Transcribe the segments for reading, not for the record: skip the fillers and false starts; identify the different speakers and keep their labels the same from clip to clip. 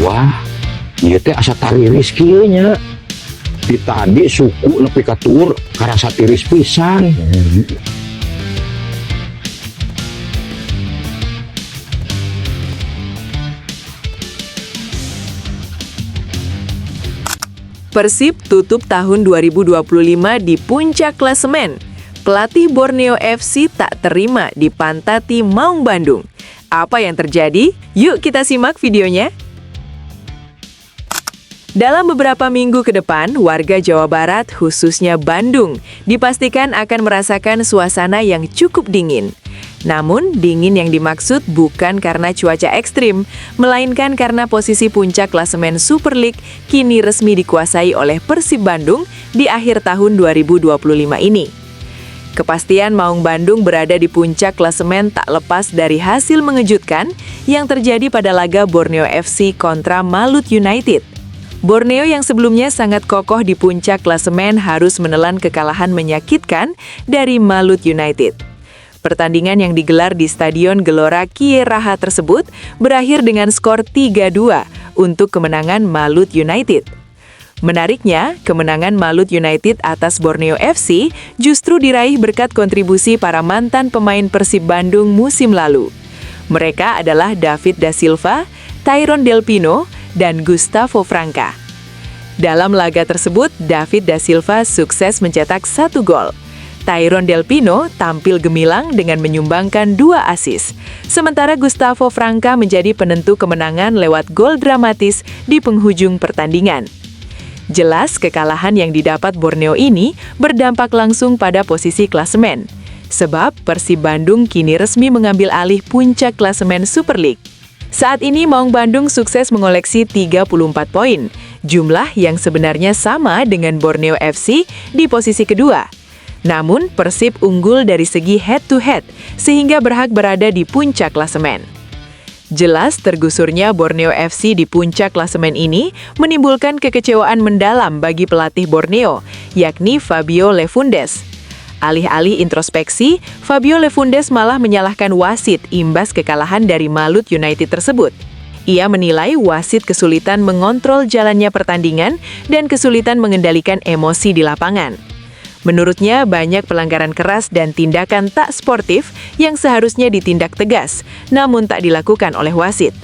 Speaker 1: Wah, ieu teh asa tariris kieu nya. Di tadi suku nepi ka tur karasa tiris pisan.
Speaker 2: Persib tutup tahun 2025 di puncak klasemen. Pelatih Borneo FC tak terima dipantati Maung Bandung. Apa yang terjadi? Yuk kita simak videonya. Dalam beberapa minggu ke depan, warga Jawa Barat, khususnya Bandung, dipastikan akan merasakan suasana yang cukup dingin. Namun, dingin yang dimaksud bukan karena cuaca ekstrim, melainkan karena posisi puncak klasemen Super League kini resmi dikuasai oleh Persib Bandung di akhir tahun 2025 ini. Kepastian Maung Bandung berada di puncak klasemen tak lepas dari hasil mengejutkan yang terjadi pada laga Borneo FC kontra Malut United. Borneo yang sebelumnya sangat kokoh di puncak klasemen harus menelan kekalahan menyakitkan dari Malut United. Pertandingan yang digelar di Stadion Gelora Kieraha tersebut berakhir dengan skor 3-2 untuk kemenangan Malut United. Menariknya, kemenangan Malut United atas Borneo FC justru diraih berkat kontribusi para mantan pemain Persib Bandung musim lalu. Mereka adalah David da Silva, Tyrone Del Pino, dan Gustavo Franca. Dalam laga tersebut, David da Silva sukses mencetak 1 gol. Tyrone Del Pino tampil gemilang dengan menyumbangkan 2 assist. Sementara Gustavo Franca menjadi penentu kemenangan lewat gol dramatis di penghujung pertandingan. Jelas kekalahan yang didapat Borneo ini berdampak langsung pada posisi klasemen. Sebab Persib Bandung kini resmi mengambil alih puncak klasemen Super League. Saat ini Maung Bandung sukses mengoleksi 34 poin, jumlah yang sebenarnya sama dengan Borneo FC di posisi kedua. Namun, Persib unggul dari segi head-to-head, sehingga berhak berada di puncak klasemen. Jelas tergusurnya Borneo FC di puncak klasemen ini menimbulkan kekecewaan mendalam bagi pelatih Borneo, yakni Fabio Lefundes. Alih-alih introspeksi, Fabio Lefundes malah menyalahkan wasit imbas kekalahan dari Malut United tersebut. Ia menilai wasit kesulitan mengontrol jalannya pertandingan dan kesulitan mengendalikan emosi di lapangan. Menurutnya, banyak pelanggaran keras dan tindakan tak sportif yang seharusnya ditindak tegas, namun tak dilakukan oleh wasit.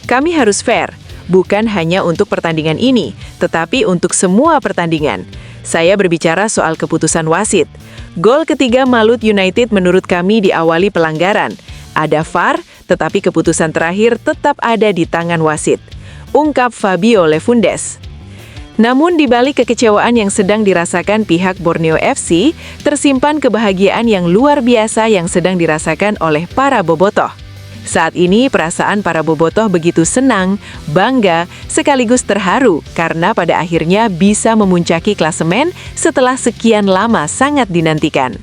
Speaker 2: Kami harus fair, bukan hanya untuk pertandingan ini, tetapi untuk semua pertandingan. Saya berbicara soal keputusan wasit. Gol ketiga Malut United menurut kami diawali pelanggaran. Ada VAR, tetapi keputusan terakhir tetap ada di tangan wasit. Ungkap Fabio Lefundes. Namun di balik kekecewaan yang sedang dirasakan pihak Borneo FC, tersimpan kebahagiaan yang luar biasa yang sedang dirasakan oleh para bobotoh. Saat ini perasaan para bobotoh begitu senang, bangga, sekaligus terharu karena pada akhirnya bisa memuncaki klasemen setelah sekian lama sangat dinantikan.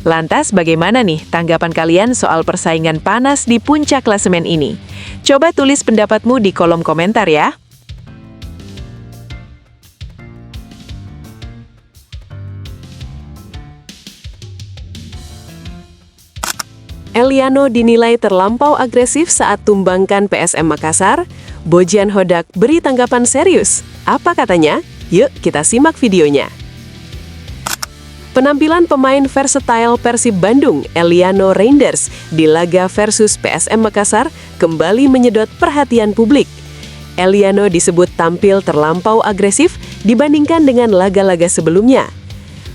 Speaker 2: Lantas bagaimana nih tanggapan kalian soal persaingan panas di puncak klasemen ini? Coba tulis pendapatmu di kolom komentar ya. Eliano dinilai terlampau agresif saat tumbangkan PSM Makassar. Bojan Hodak beri tanggapan serius. Apa katanya? Yuk kita simak videonya. Penampilan pemain versatile Persib Bandung, Eliano Reinders, di laga versus PSM Makassar kembali menyedot perhatian publik. Eliano disebut tampil terlampau agresif dibandingkan dengan laga-laga sebelumnya.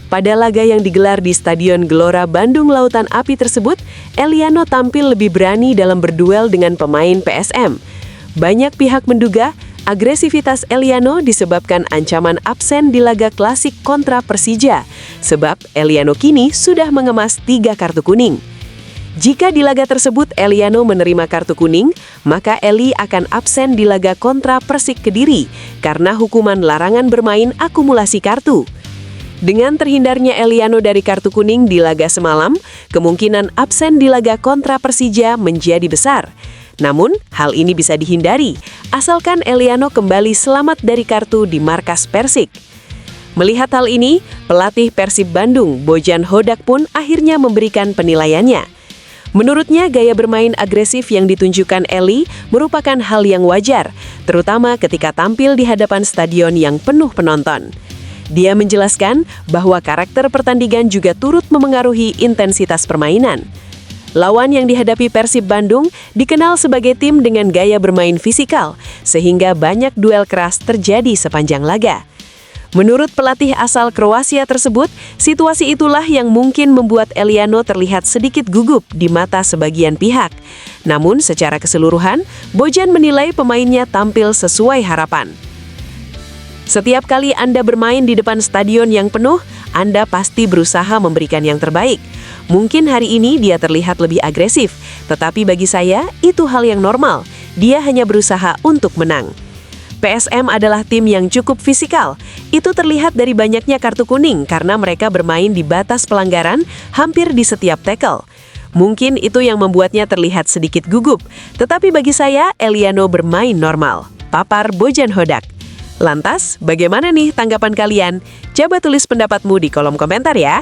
Speaker 2: Pada laga yang digelar di Stadion Gelora Bandung Lautan Api tersebut, Eliano tampil lebih berani dalam berduel dengan pemain PSM. Banyak pihak menduga agresivitas Eliano disebabkan ancaman absen di laga klasik kontra Persija, sebab Eliano kini sudah mengemas 3 kartu kuning. Jika di laga tersebut Eliano menerima kartu kuning, maka Eli akan absen di laga kontra Persik Kediri karena hukuman larangan bermain akumulasi kartu. Dengan terhindarnya Eliano dari kartu kuning di laga semalam, kemungkinan absen di laga kontra Persija menjadi besar. Namun, hal ini bisa dihindari, asalkan Eliano kembali selamat dari kartu di markas Persik. Melihat hal ini, pelatih Persib Bandung, Bojan Hodak pun akhirnya memberikan penilaiannya.
Speaker 3: Menurutnya, gaya bermain agresif yang ditunjukkan Ellie merupakan hal yang wajar, terutama ketika tampil di hadapan stadion yang penuh penonton. Dia menjelaskan bahwa karakter pertandingan juga turut memengaruhi intensitas permainan. Lawan yang dihadapi Persib Bandung dikenal sebagai tim dengan gaya bermain fisikal, sehingga banyak duel keras terjadi sepanjang laga. Menurut pelatih asal Kroasia tersebut, situasi itulah yang mungkin membuat Eliano terlihat sedikit gugup di mata sebagian pihak. Namun secara keseluruhan, Bojan menilai pemainnya tampil sesuai harapan. Setiap kali Anda bermain di depan stadion yang penuh, Anda pasti berusaha memberikan yang terbaik. Mungkin hari ini dia terlihat lebih agresif, tetapi bagi saya itu hal yang normal. Dia hanya berusaha untuk menang. PSM adalah tim yang cukup fisikal. Itu terlihat dari banyaknya kartu kuning karena mereka bermain di batas pelanggaran hampir di setiap tackle. Mungkin itu yang membuatnya terlihat sedikit gugup, tetapi bagi saya Eliano bermain normal. Papar Bojan Hodak. Lantas, bagaimana nih tanggapan kalian? Coba tulis pendapatmu di kolom komentar ya.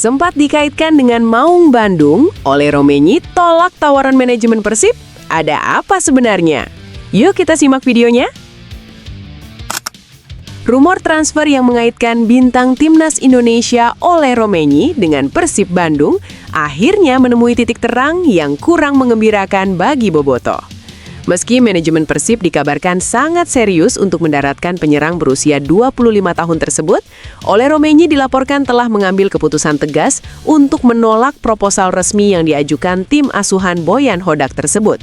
Speaker 2: Sempat dikaitkan dengan Maung Bandung, Ole Romenyi tolak tawaran manajemen Persib. Ada apa sebenarnya? Yuk kita simak videonya. Rumor transfer yang mengaitkan bintang timnas Indonesia Ole Romenyi dengan Persib Bandung akhirnya menemui titik terang yang kurang mengembirakan bagi Boboto. Meski manajemen Persib dikabarkan sangat serius untuk mendaratkan penyerang berusia 25 tahun tersebut, Ole Romenyi dilaporkan telah mengambil keputusan tegas untuk menolak proposal resmi yang diajukan tim asuhan Bojan Hodak tersebut.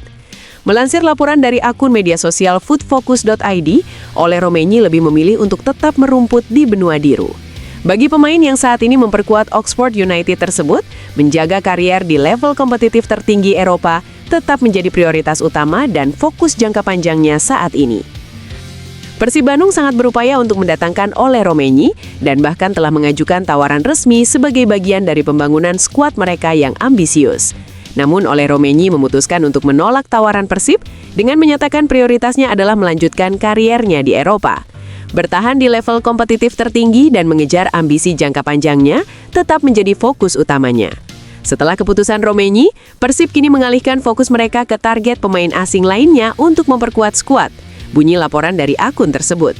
Speaker 2: Melansir laporan dari akun media sosial footfocus.id, Ole Romenyi lebih memilih untuk tetap merumput di benua biru. Bagi pemain yang saat ini memperkuat Oxford United tersebut, menjaga karier di level kompetitif tertinggi Eropa tetap menjadi prioritas utama dan fokus jangka panjangnya saat ini. Persib Bandung sangat berupaya untuk mendatangkan Ole Romenyi dan bahkan telah mengajukan tawaran resmi sebagai bagian dari pembangunan skuad mereka yang ambisius. Namun Ole Romenyi memutuskan untuk menolak tawaran Persib dengan menyatakan prioritasnya adalah melanjutkan kariernya di Eropa. Bertahan di level kompetitif tertinggi dan mengejar ambisi jangka panjangnya tetap menjadi fokus utamanya. Setelah keputusan Romenyi, Persib kini mengalihkan fokus mereka ke target pemain asing lainnya untuk memperkuat skuad, bunyi laporan dari akun tersebut.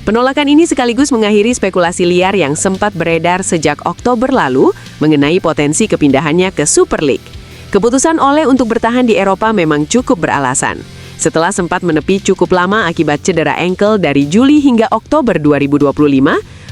Speaker 2: Penolakan ini sekaligus mengakhiri spekulasi liar yang sempat beredar sejak Oktober lalu mengenai potensi kepindahannya ke Super League. Keputusan Ole untuk bertahan di Eropa memang cukup beralasan. Setelah sempat menepi cukup lama akibat cedera ankle dari Juli hingga Oktober 2025,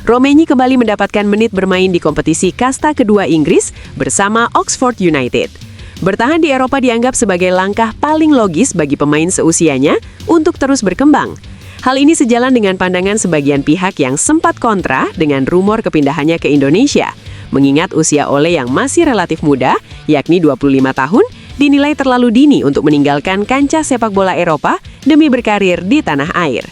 Speaker 2: Romenyi kembali mendapatkan menit bermain di kompetisi kasta kedua Inggris bersama Oxford United. Bertahan di Eropa dianggap sebagai langkah paling logis bagi pemain seusianya untuk terus berkembang. Hal ini sejalan dengan pandangan sebagian pihak yang sempat kontra dengan rumor kepindahannya ke Indonesia, mengingat usia Ole yang masih relatif muda, yakni 25 tahun, dinilai terlalu dini untuk meninggalkan kancah sepak bola Eropa demi berkarir di tanah air.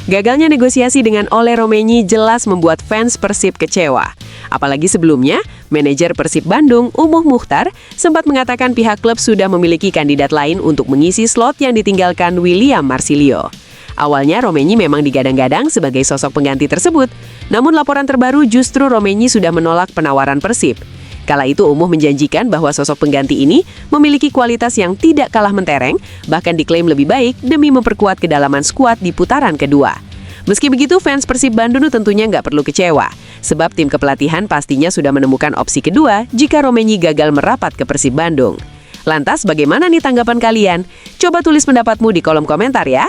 Speaker 2: Gagalnya negosiasi dengan Ole Romenyi jelas membuat fans Persib kecewa. Apalagi sebelumnya, manajer Persib Bandung, Umuh Mukhtar, sempat mengatakan pihak klub sudah memiliki kandidat lain untuk mengisi slot yang ditinggalkan William Marsilio. Awalnya Romenyi memang digadang-gadang sebagai sosok pengganti tersebut, namun laporan terbaru justru Romenyi sudah menolak penawaran Persib. Kala itu Umuh menjanjikan bahwa sosok pengganti ini memiliki kualitas yang tidak kalah mentereng, bahkan diklaim lebih baik demi memperkuat kedalaman skuad di putaran kedua. Meski begitu, fans Persib Bandung tentunya nggak perlu kecewa, sebab tim kepelatihan pastinya sudah menemukan opsi kedua jika Romenyi gagal merapat ke Persib Bandung. Lantas bagaimana nih tanggapan kalian? Coba tulis pendapatmu di kolom komentar ya!